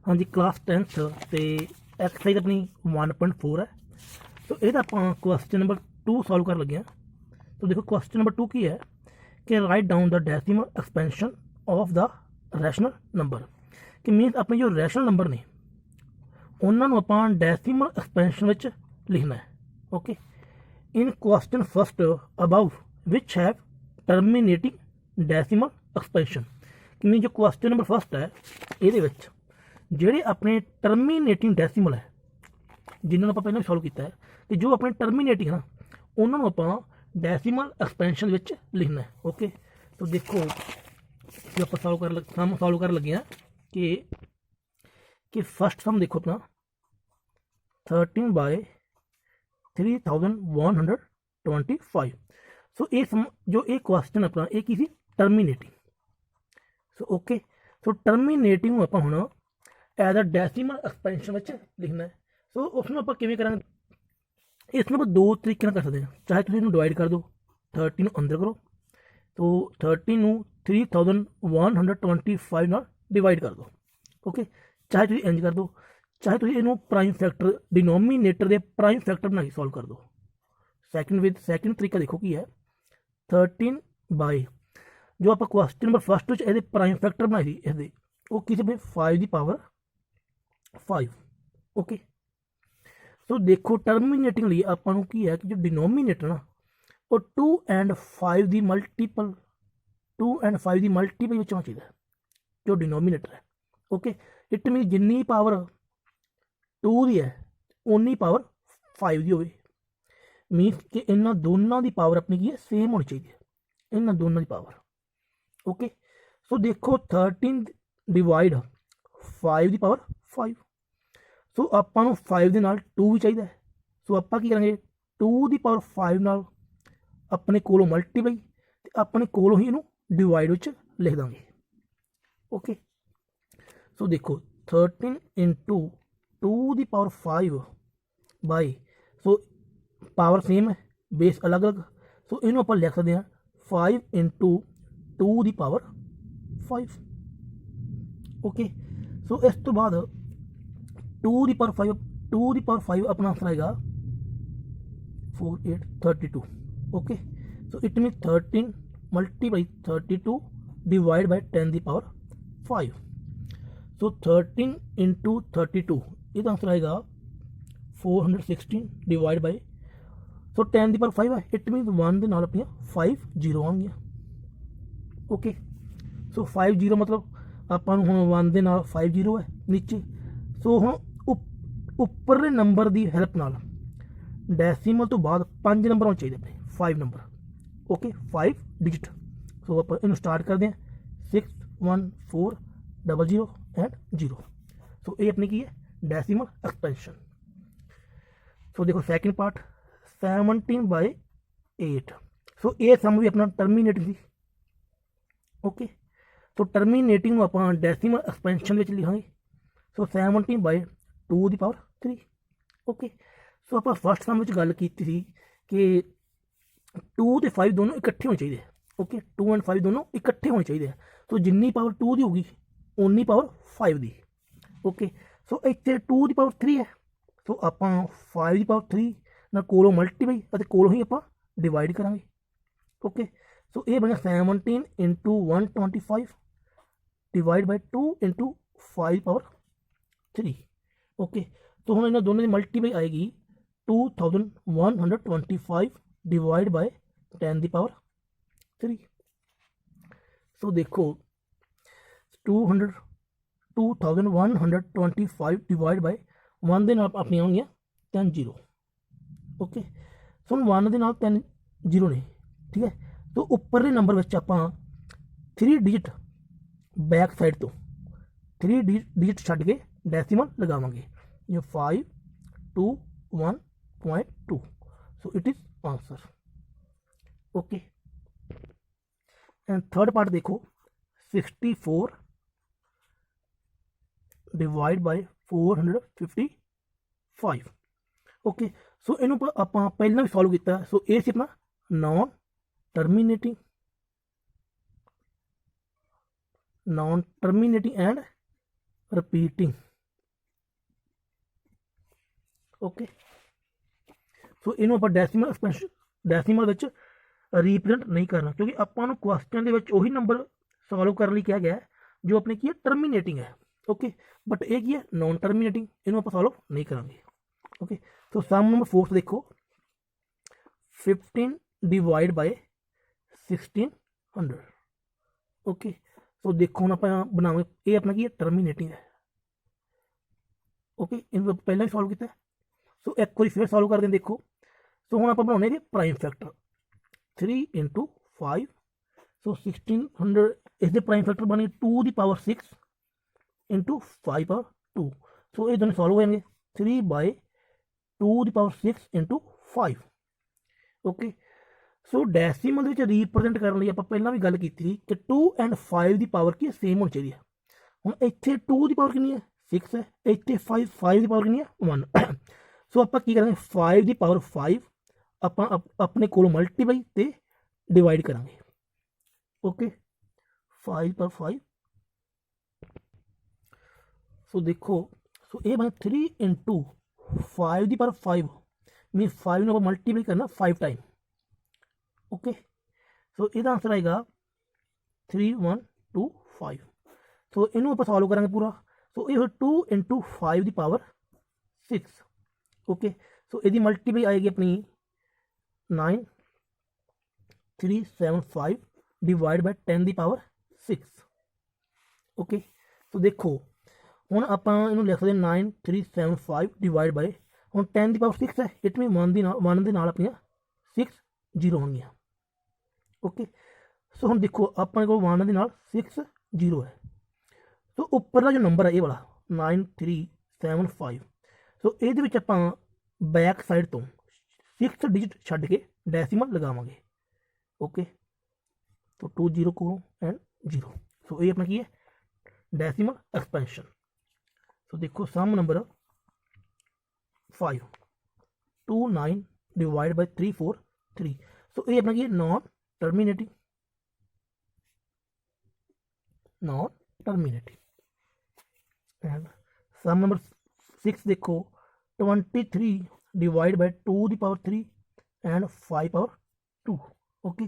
हाँ जी class 10th ਤੇ exercise अपनी 1.4 है। तो ये आप क्वेश्चन नंबर 2 सॉल्व कर लगे हैं। तो देखो क्वेश्चन नंबर 2 की है कि write down the decimal expansion of the rational number, कि मीनस अपने जो रैशनल नंबर ने उन्होंने ਆਪਾਂ डेसिमल एक्सपेंशन ਵਿੱਚ लिखना है। Okay, in question first above which have terminating decimal expansion, कि मीन जो क्वेश्चन नंबर फर्स्ट है ये ਜਿਹੜੇ ਆਪਣੇ ਟਰਮੀਨੇਟਿੰਗ ਡੈਸੀਮਲ ਹੈ ਜਿਨ੍ਹਾਂ ਨੂੰ ਆਪਾਂ ਪਹਿਲਾਂ ਸੋਲਵ ਕੀਤਾ ਹੈ, ਤੇ ਜੋ ਆਪਣੇ ਟਰਮੀਨੇਟਿੰਗ ਹੈ ਨਾ ਉਹਨਾਂ ਨੂੰ ਆਪਾਂ ਡੈਸੀਮਲ ਐਕਸਪੈਂਸ਼ਨ ਵਿੱਚ ਲਿਖਣਾ ਹੈ। ਓਕੇ, तो देखो जो आप सम सॉल्व कर लगे हैं कि फर्स्ट सम देखो अपना 13/3125। सो ये सम जो ये क्वेश्चन अपना ये की सी टर्मीनेटिंग। सो ओके, सो टर्मीनेटिंग आप हम एज अ डेसिमल एक्सपेंशन में लिखना है। सो उसमें आप किमें करेंगे, इसमें आप दो तरीके कर सकते हैं। चाहे तुम डिवाइड कर दो 30 अंदर करो, तो 30 3125 नाल डिवाइड कर दो। ओके, चाहे तुम इंज कर दो, चाहे तुम इनू प्राइम फैक्टर डिनोमीनेटर के प्राइम फैक्टर बना के सॉल्व कर दो। सैकेंड तरीका देखो की है 13 बाय जो आप क्वेश्चन नंबर फर्स्ट ये प्राइम फैक्टर बनाई थी इसके वो किसी 5 की पावर 5। ओके, सो देखो टर्मीनेटिंग लिए आपको की है कि जो डिनोमीनेटर ना वो 2 and 5 की मल्टीपल 2 and 5 की मल्टीपल होना चाहिए जो डिनोमीनेटर है। ओके, इट मीन जिन्नी पावर 2 की है उन्नी पावर 5 की हो, मीनस कि इन्होंने दोनों की पावर अपनी की है सेम होनी चाहिए, इन्होंने दोनों की पावर। ओके, सो देखो 13 डिवाइड 5 की पावर 5। सो आपां 5 के नाल 2 भी चाहिए, सो आप करेंगे 2 की पावर 5 नाल अपने कोलों मल्टीप्लाई अपने कोलों ही इनू डिवाइड लिख देंगे। ओके, सो देखो 13 इंटू 2 की power 5 by, so power same है बेस अलग अलग, सो इनू आप लिख सकते हैं 5 इंटू 2 की पावर 5। ओके, सो इस तो बाद 2 की पावर 5 अपना आंसर आएगा 4 8 32। Okay, so it mean 13 multiply 32 divide by 10 की पावर 5। सो 13 इंटू 32 इसका आंसर आएगा 416 डिवाइड बाई, सो 10 की पावर 5 है, इट मीन 1 के नाल अपनी 5 0 आएंगे। ओके, सो 5 0 मतलब ਆਪਾਂ ਨੂੰ ਹੁਣ 1 ਦੇ ਨਾਲ 5 0 है नीचे। सो ਹੁਣ ਉੱਪਰਲੇ ਨੰਬਰ ਦੀ ਹੈਲਪ ਨਾਲ ਡੈਸੀਮਲ ਤੋਂ ਬਾਅਦ 5 ਨੰਬਰ ਹੋਣੇ ਚਾਹੀਦੇ ਆਪਣੇ 5 ਨੰਬਰ। Okay, 5 digit. सो आप इन स्टार्ट करते हैं 6 1 4 0 एंड 0। सो ये अपनी की है डेसिमल एक्सपेंशन। सो देखो सेकंड पार्ट 17/8। सो ये सम भी अपना टर्मीनेटिंग थी। ओके, सो टर्मीनेटिंग आप डेसिमल एक्सपेंशन में लिखांगे। सो 17/2 की पावर 3। ओके, सो आप फर्स्ट सम में गल की थी कि 2 ਤੇ 5 दोनों इकट्ठे होने चाहिए। ओके, 2 and 5 दोनों इकट्ठे होने चाहिए। तो जिन्नी पावर 2 की होगी उन्नी पावर 5 की। ओके, सो इतने 2 की पावर 3 है, सो आप 5 की पावर 3 ना कोलों मल्टीप्लाई और कोलों ही आप डिवाइड करेंगे। ओके, सो ये बने 17 into 125 divide by 2 into 5 power 3। Okay, तो हम इन्होंने दोनों की मल्टीप्लाई आएगी 2125 डिवाइड बाय 10 की पावर 3। सो देखो 2125 डिवाइड बाय 1 के नाल अपनी आउंगी 10 0। ओके, सो 1 के नाल 10 0 ने, ठीक है। तो उपरले नंबर में आप 3 डिजिट बैक साइड तो 3 डिजिट छड्ड के डेसिमल लगावांगे, ये 521.2। So it is answer. Okay, and third part देखो 64 डिवाइड बाय 455। ओके, सो इनू आप पहला भी सॉल्व किया। सो ये सी अपना non terminating and repeating. Okay so ਇਹਨੂੰ ਆਪਾਂ ਡੈਸੀਮਲ ਵਿੱਚ ਰੀਪ੍ਰਜੈਂਟ ਨਹੀਂ ਕਰਨਾ, ਕਿਉਂਕਿ ਆਪਾਂ ਨੂੰ ਕੁਐਸਚਨ ਦੇ ਵਿੱਚ ਉਹੀ ਨੰਬਰ ਸੋਲਵ ਕਰਨ ਲਈ ਕਿਹਾ ਗਿਆ ਹੈ ਜੋ ਆਪਣੇ ਕੀ ਹੈ ਟਰਮੀਨੇਟਿੰਗ ਹੈ। ਓਕੇ ਬਟ ਇਹ ਕੀ ਹੈ ਨॉन ਟਰਮੀਨੇਟਿੰਗ, ਇਹਨੂੰ ਆਪਾਂ ਸੋਲਵ ਨਹੀਂ ਕਰਾਂਗੇ। ਓਕੇ ਸੋ ਸਮ ਨੰਬਰ 4 ਦੇਖੋ 15 डिवाइड बाय 1600। ओके सो देखो हम आप बनावे ये अपना की टर्मीनेटिंग है। ओके इन पहले भी सॉल्व किया। सो एक बार फिर सॉल्व कर दें देखो। सो हम आप बनाने प्राइम फैक्टर 3 × 5 सो 1600 इसके प्राइम फैक्टर बने 2 दी पावर 6 × 5 पावर 2। सो ये दोनों सॉल्व हो जाएंगे 3/2 the power 6 × 5। Okay so decimal ਦੇ ਵਿੱਚ ਰੀਪ੍ਰਜੈਂਟ ਕਰਨ ਲਈ ਆਪਾਂ ਪਹਿਲਾਂ ਵੀ ਗੱਲ ਕੀਤੀ ਸੀ ਕਿ 2 and 5 the power Ki same ਹੋਣੀ ਚਾਹੀਦੀ ਹੈ। ਹੁਣ ਇੱਥੇ 2 ਦੀ ਪਾਵਰ ਕਿੰਨੀ ਹੈ 6 ਹੈ, ਇੱਥੇ 5 ਦੀ ਪਾਵਰ ਕਿੰਨੀ ਹੈ 1। ਸੋ ਆਪਾਂ ਕੀ ਕਰਾਂਗੇ 5 ਦੀ ਪਾਵਰ 5 ਆਪਾਂ ਆਪਣੇ ਕੋਲ ਮਲਟੀਪਲਾਈ ਤੇ ਡਿਵਾਈਡ ਕਰਾਂਗੇ। ਓਕੇ 5 पर 5 सो देखो सो ये बने 3 × 5 ਦੀ ਪਾਵਰ 5 मीन 5 ਨੂੰ ਆਪਾਂ ਮਲਟੀਪਲਾਈ ਕਰਨਾ 5 टाइम। ओके सो ਇਹਦਾ ਆਨਸਰ ਆਏਗਾ 3125। ਸੋ ਇਹਨੂੰ ਆਪਾਂ ਸੋਲਵ ਕਰਾਂਗੇ ਪੂਰਾ। ਸੋ ਇਹ 2 × 5 ਦੀ ਪਾਵਰ 6। ਓਕੇ ਸੋ ਇਹਦੀ ਮਲਟੀਪਲਾਈ ਆਏਗੀ ਆਪਣੀ 9375 divide by 10 the power 6। Okay so ਦੇਖੋ ਹੁਣ ਆਪਾਂ ਇਹਨੂੰ ਲਿਖ ਸਕਦੇ 9375 डिवाइड बाय ਹੁਣ 10 ਦੀ ਪਾਵਰ 6 ਹੈ, ਇਟ ਮੀਨ 1 ਦੇ ਨਾਲ ਆਪਣੀਆਂ 6 0 ਹੋਣਗੀਆਂ। ओके सो हम देखो अपने को 1 ਦੇ ਨਾਲ 6 0 है। सो ਉੱਪਰਲਾ जो नंबर है ये वाला 9375 सो ਇਹਦੇ ਵਿੱਚ ਆਪਾਂ बैक साइड तो 6 डिजिट ਛੱਡ के डेसिमल लगावांगे। ओके तो 2 0 को एंड 0 सो ये अपना की है डेसिमल एक्सपेंशन। सो देखो some number 5 29 divide by 343 so ये अपना की है non terminating and some number 6 देखो 23 डिवाइड बाय 2 दी पावर 3 एंड 5 पावर 2। ओके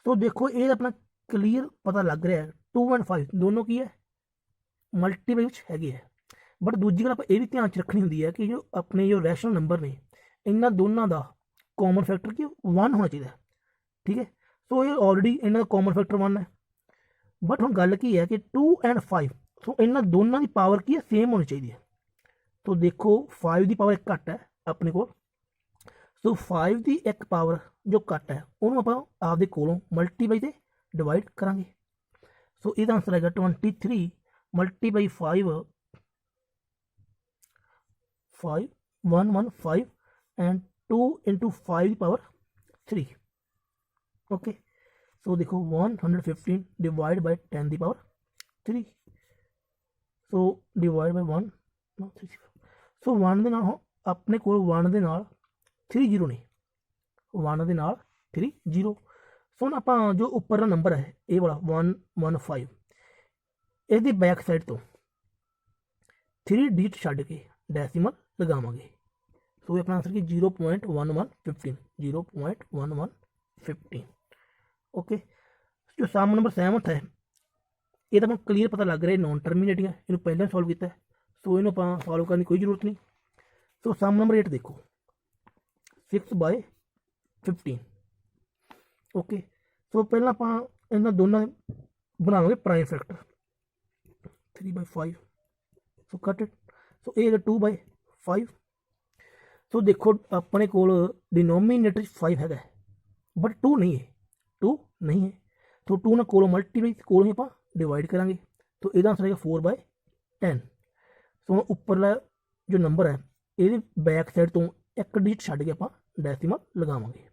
तो देखो ये अपना क्लीयर पता लग रहा है 2 एंड 5 दोनों की है मल्टीपल हैगी है। बट दूजी गल आप ये भी ध्यान च रखनी होंगी है कि जो अपने जो रैशनल नंबर ने इन्होंने दोनों का कॉमन फैक्टर की 1 होना चाहिए। ठीक है सो ये ऑलरेडी इन्हों का कॉमन फैक्टर 1 है। बट हम गल की है कि 2 एंड 5 सो इन्हों दोनों की पावर की है सेम होनी चाहिए। तो देखो 5 की पावर एक घट है अपने को सो 5 की एक पावर जो घट है उन्होंने आप आपके कोलों मल्टीप्लाई से डिवाइड करांगे। सो इसका आंसर आएगा 23 मल्टीप्लाई 5 115 एंड 2 × 5 की पावर 3। ओके सो देखो 115 डिवाइड बाय 10 की पावर 3 सो डिवाइड बाय 1 सो 1 ਦੇ ਨਾਲ ਆਪਣੇ ਕੋਲ 1 ਦੇ ਨਾਲ 3 0 ਨੇ 1 ਦੇ ਨਾਲ 3 0। ਸੋ ਹੁਣ ਆਪਾਂ ਜੋ ਉੱਪਰ ਦਾ ਨੰਬਰ ਹੈ ਇਹ ਵਾਲਾ 115 ਇਹਦੀ ਬੈਕ ਸਾਈਡ ਤੋਂ 3 डिजिट ਛੱਡ ਕੇ ਡੈਸੀਮਲ ਲਗਾਵਾਂਗੇ। सो ये अपना आंसर की 0.1115 0.1115। ओके जो सम नंबर 7 है ये तो मैं क्लीयर पता लग रहा है नॉन टर्मिनेटिंग है, इन्होंने पहले सॉल्व किया। सो इन्हों आप सॉल्व करने की कोई जरूरत नहीं। सो सम नंबर 8 देखो 6/15। ओके सो पहला आप इन्होंने दोनों बनावे prime factor 3/5 so cut it so ये 2/5। सो देखो अपने कोल डिनोमीनेटर 5 है बट 2 नहीं है 2 नहीं है तो 2 ना कोलों मल्टीप्लाई कोलों आप डिवाइड करेंगे तो यदा आंसर आएगा 4/10। सो उपरला जो नंबर है ये बैक साइड तो एक डिजिट छड्ड के आप डेसिमल लगावांगे।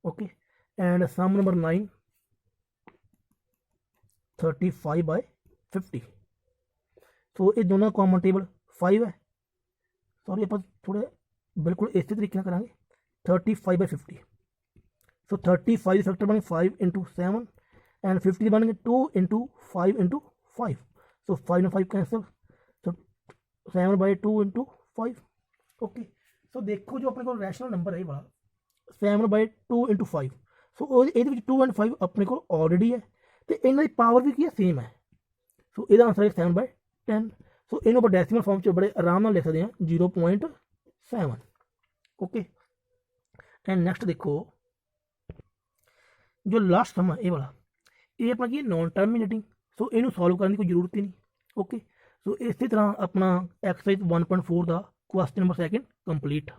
Okay and some number 9 35/50। So ये दोनों कॉमन टेबल 5 है सॉरी आप थोड़े बिल्कुल इस तरीके करेंगे 35/50। सो 35 फैक्टर बने 5 × 7 एंड 50 बनेंगे 2 × 5 × 5। सो 5 और 5 कैंसिल सो 7/2 × 5 ਓਕੇ, ਸੋ ਦੇਖੋ ਜੋ ਆਪਣੇ ਕੋਲ ਰੈਸ਼ਨਲ ਨੰਬਰ ਹੈ ਇਹ ਵਾਲਾ 7/2 × 5, ਸੋ ਉਹ ਇਹਦੇ ਵਿੱਚ 2 ਐਂਡ 5 ਆਪਣੇ ਕੋਲ ਆਲਰੇਡੀ ਹੈ ਤੇ ਇਹਨਾਂ ਦੀ ਪਾਵਰ ਵੀ ਕੀ ਹੈ, ਸੇਮ ਹੈ। ਸੋ ਇਹਦਾ ਆਨਸਰ ਹੈ 7/10। ਸੋ ਇਹਨੂੰ ਆਪਾਂ ਡੈਸੀਮਲ ਫਾਰਮ 'ਚ ਬੜੇ ਆਰਾਮ ਨਾਲ ਲਿਖ ਸਕਦੇ ਹਾਂ 0.7। ਓਕੇ, ਐਂਡ ਨੈਕਸਟ ਦੇਖੋ ਜੋ ਲਾਸਟ ਸਮ ਹੈ ਇਹ ਵਾਲਾ, ਇਹ ਆਪਣਾ ਕੀ ਹੈ, ਨॉन टर्मिनेटिंग। ਸੋ ਇਹਨੂੰ ਸੋਲਵ ਕਰਨ ਦੀ ਕੋਈ ਜ਼ਰੂਰਤ ਹੀ ਨਹੀਂ। ਓਕੇ, ਸੋ ਇਸੇ ਤਰ੍ਹਾਂ ਆਪਣਾ ਐਕਸਰਸਾਈਜ਼ 1.4 ਦਾ ਕੁਐਸਚਨ ਨੰਬਰ 2 ਕੰਪਲੀਟ।